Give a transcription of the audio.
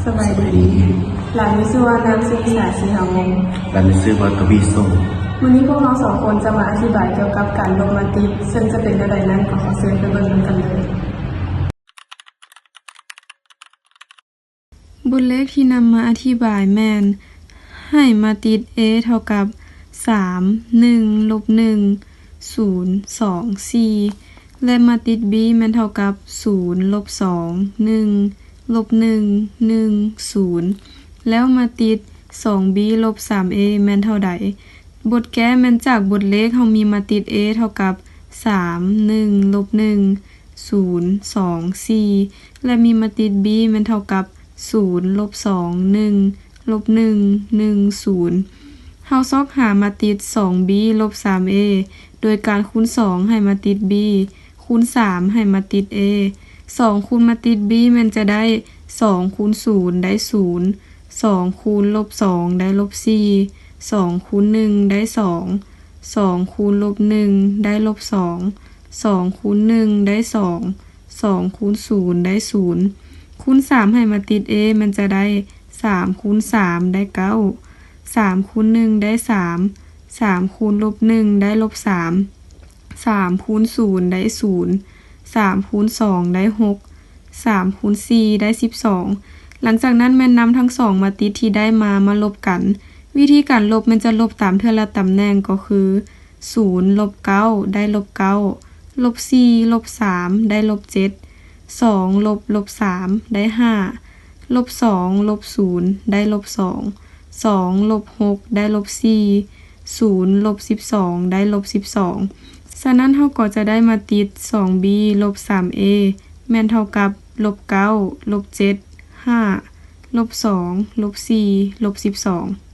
สบายดีหลานมีชื่อว่านางสุนิสาศรีหาวงศ์ และมีชื่อว่าทวีส่งวันนี้พวกเราสองคนจะมาอธิบายเกี่ยวกับการลบมาติดซึ่งจะเป็นอะไรนั้นขอเชิญไปเบิ่งกันเลยบทเลขที่นำมาอธิบายแม่นให้มาติด a เท่ากับ3 1 ลบ 1 0 2 4และมาติด b แม่นเท่ากับ0 ลบ 2 1 ลบ 1 1 0แล้วมาติด 2b ลบ 3a แม่นเท่าใดบทแก้แม่นจากบทเลขเฮามีมาติด a เท่ากับ3 1 ลบ 1 0 2 4และมีมาติด b แม่นเท่ากับ0 ลบ 2 1 ลบ 1 1 0เฮาซอกหามาติด 2b ลบ 3a โดยการคูณ2ให้มาติด b คูณ3ให้มาติด a 2คูณมาติด b มันจะได้2คูณ0ได้0 2คูณลบ2ได้ลบ4 2คูณ1ได้2 2คูณลบ1ได้ลบ2 2คูณ1ได้2 2คูณ0ได้0คูณ3ให้มาติด a มันจะได้3คูณ3ได้9 3คูณ1ได้3 3คูณลบ1ได้ลบ3 3คูณ0ได้0 3คูณ2ได้6 3คูณ4ได้12หลังจากนั้นแม่นนำทั้ง2มาติดที่ได้มาลบกันวิธีการลบมันจะลบตามเทื่อละตำแหน่งก็คือ0ลบ9ได้ลบ9ลบ4ลบ3ได้ลบ7 2ลบ3ได้5ลบ2ลบ0ได้ลบ2 2ลบ6ได้ลบ4 0ลบ12ได้ลบ12ฉะนั้นเฮาก็จะได้มาติด 2b ลบ 3a แม่นเท่ากับลบ9ลบ7 5ลบ2ลบ4ลบ12